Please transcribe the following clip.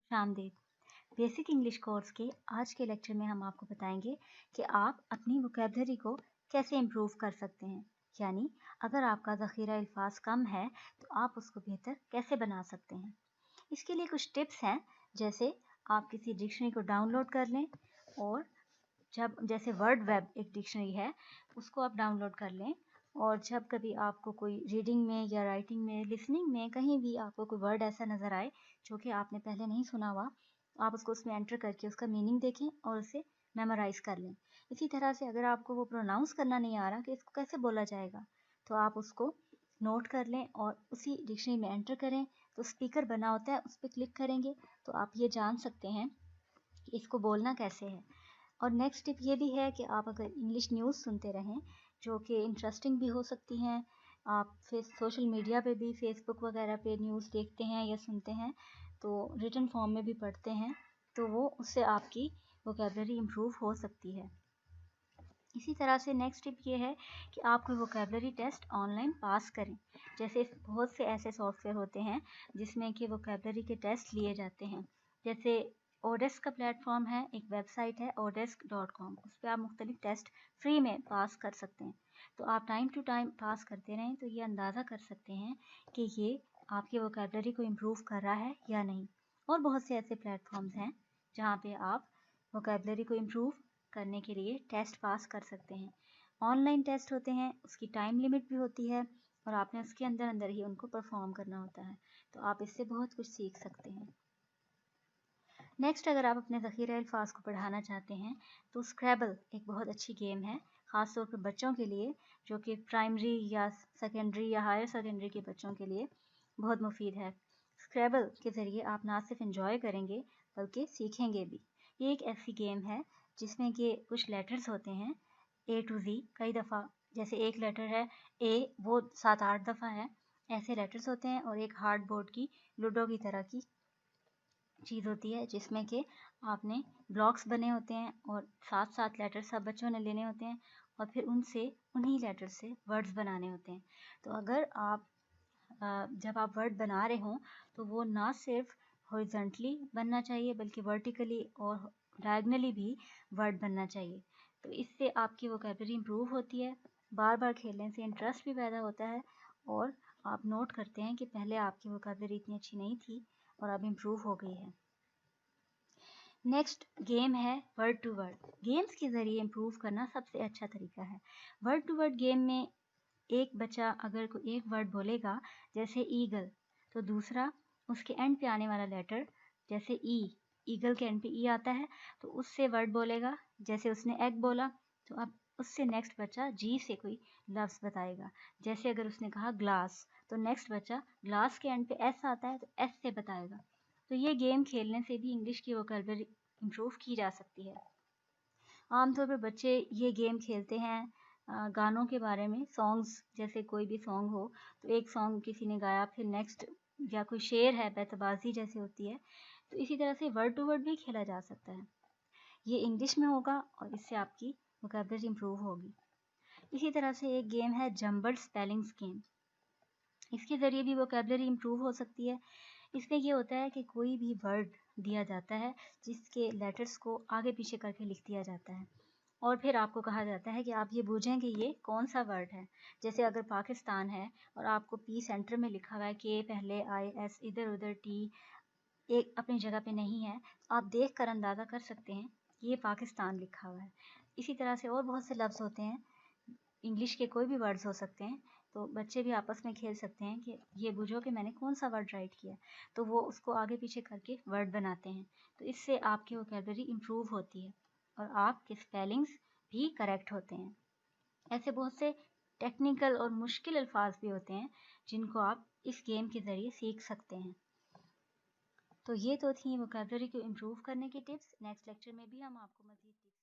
खुशामदीद। Basic English course के आज के लेक्चर में हम आपको बताएंगे कि आप अपनी वोकैबलरी को कैसे इम्प्रूव कर सकते हैं। यानी अगर आपका ज़ख़ीरा अल्फाज कम है तो आप उसको बेहतर कैसे बना सकते हैं। इसके लिए कुछ टिप्स हैं, जैसे आप किसी डिक्शनरी को डाउनलोड कर लें और जैसे वर्ड वेब एक डिक्शनरी है उसको आप डाउनलोड कर लें, और जब कभी आपको कोई रीडिंग में या राइटिंग में, लिसनिंग में कहीं भी आपको कोई वर्ड ऐसा नज़र आए जो कि आपने पहले नहीं सुना हुआ, आप उसको उसमें एंटर करके उसका मीनिंग देखें और उसे मेमोराइज़ कर लें। इसी तरह से अगर आपको वो प्रोनाउंस करना नहीं आ रहा कि इसको कैसे बोला जाएगा, तो आप उसको नोट कर लें और उसी डिक्शनरी में एंटर करें। तो स्पीकर बना होता है, उस पर क्लिक करेंगे तो आप ये जान सकते हैं कि इसको बोलना कैसे है। और नेक्स्ट टिप ये भी है कि आप अगर इंग्लिश न्यूज़ सुनते रहें जो कि इंटरेस्टिंग भी हो सकती हैं, आप फिर सोशल मीडिया पे भी, फेसबुक वगैरह पे न्यूज़ देखते हैं या सुनते हैं, तो रिटन फॉर्म में भी पढ़ते हैं, तो वो उससे आपकी वोकैबलरी इम्प्रूव हो सकती है। इसी तरह से नेक्स्ट टिप ये है कि आप कोई वोकैबलरी टेस्ट ऑनलाइन पास करें। जैसे बहुत से ऐसे सॉफ्टवेयर होते हैं जिसमें कि वोकैबलरी के टेस्ट लिए जाते हैं। जैसे ओडेस्क का प्लेटफॉर्म है, एक वेबसाइट है odesk.com, उस पर आप मुख्तलिफ टेस्ट फ्री में पास कर सकते हैं। तो आप टाइम टू टाइम पास करते रहें तो ये अंदाज़ा कर सकते हैं कि ये आपकी वोकैबलरी को इम्प्रूव कर रहा है या नहीं। और बहुत से ऐसे प्लेटफॉर्म्स हैं जहाँ पे आप वोकैबलरी को इम्प्रूव करने के लिए टेस्ट पास कर सकते हैं। ऑनलाइन टेस्ट होते हैं, उसकी टाइम लिमिट भी होती है और आपने उसके अंदर अंदर ही उनको परफॉर्म करना होता है, तो आप इससे बहुत कुछ सीख सकते हैं। नेक्स्ट, अगर आप अपने ज़ख़ीरा अल्फाज को बढ़ाना चाहते हैं तो स्क्रैबल एक बहुत अच्छी गेम है, ख़ास तौर पर बच्चों के लिए जो कि प्राइमरी या सेकेंडरी या हायर सेकेंडरी के बच्चों के लिए बहुत मुफीद है। स्क्रैबल के ज़रिए आप ना सिर्फ एंजॉय करेंगे बल्कि सीखेंगे भी। ये एक ऐसी गेम है जिसमें कि कुछ लेटर्स होते हैं A to Z, कई दफ़ा, जैसे एक लेटर है A, वो 7-8 दफ़ा है, ऐसे लेटर्स होते हैं। और एक हार्ड बोर्ड की लूडो की तरह की चीज़ होती है जिसमें कि आपने ब्लॉक्स बने होते हैं और 7-7 लेटर सब बच्चों ने लेने होते हैं और फिर उन्हीं लेटर से वर्ड्स बनाने होते हैं। तो अगर आप जब आप वर्ड बना रहे हों तो वो ना सिर्फ हॉरिजॉन्टली बनना चाहिए बल्कि वर्टिकली और डायगनली भी वर्ड बनना चाहिए। तो इससे आपकी वोकैबलरी इम्प्रूव होती है, बार बार खेलने से इंटरेस्ट भी पैदा होता है और आप नोट करते हैं कि पहले आपकी वोकैबलरी इतनी अच्छी नहीं थी और अब इम्प्रूव हो गई है। नेक्स्ट गेम है वर्ड टू वर्ड। गेम्स के ज़रिए इम्प्रूव करना सबसे अच्छा तरीका है। वर्ड टू वर्ड गेम में एक बच्चा अगर कोई एक वर्ड बोलेगा, जैसे ईगल, तो दूसरा उसके एंड पे आने वाला लेटर, जैसे ईगल के एंड पे ई आता है तो उससे वर्ड बोलेगा। जैसे उसने एग बोला तो अब उससे नेक्स्ट बच्चा जी से कोई लफ्ज़ बताएगा। जैसे अगर उसने कहा ग्लास तो नेक्स्ट बच्चा ग्लास के एंड पे एस आता है तो एस से बताएगा। तो ये गेम खेलने से भी इंग्लिश की वोकैबलरी इम्प्रूव की जा सकती है। आमतौर पर बच्चे ये गेम खेलते हैं गानों के बारे में, सॉन्ग्स, जैसे कोई भी सॉन्ग हो तो एक सॉन्ग किसी ने गाया, फिर नेक्स्ट, या कोई शेर है, बैतबाजी जैसे होती है, तो इसी तरह से वर्ड टू वर्ड भी खेला जा सकता है। ये इंग्लिश में होगा और इससे आपकी वोकैबलरी इम्प्रूव होगी। इसी तरह से एक गेम है जंबल्ड स्पेलिंग्स गेम। इसके ज़रिए भी वोकैबलरी इम्प्रूव हो सकती है। इसमें ये होता है कि कोई भी वर्ड दिया जाता है जिसके लेटर्स को आगे पीछे करके लिख दिया जाता है और फिर आपको कहा जाता है कि आप ये बूझें कि ये कौन सा वर्ड है। जैसे अगर पाकिस्तान है और आपको पी सेंटर में लिखा हुआ है, के पहले, आई एस इधर उधर, टी एक अपनी जगह पे नहीं है, आप देख कर अंदाज़ा कर सकते हैं कि ये पाकिस्तान लिखा हुआ है। इसी तरह से और बहुत से लफ्ज़ होते हैं, इंग्लिश के कोई भी वर्ड्स हो सकते हैं, तो बच्चे भी आपस में खेल सकते हैं कि ये बूझो कि मैंने कौन सा वर्ड राइट किया, तो वो उसको आगे पीछे करके वर्ड बनाते हैं। तो इससे आपकी वोकैबलरी इम्प्रूव होती है और आपके स्पेलिंग्स भी करेक्ट होते हैं। ऐसे बहुत से टेक्निकल और मुश्किल अल्फाज भी होते हैं जिनको आप इस गेम के ज़रिए सीख सकते हैं। तो ये तो थी वोकैबलरी को इम्प्रूव करने की टिप्स। नेक्स्ट लेक्चर में भी हम आपको मज़ीद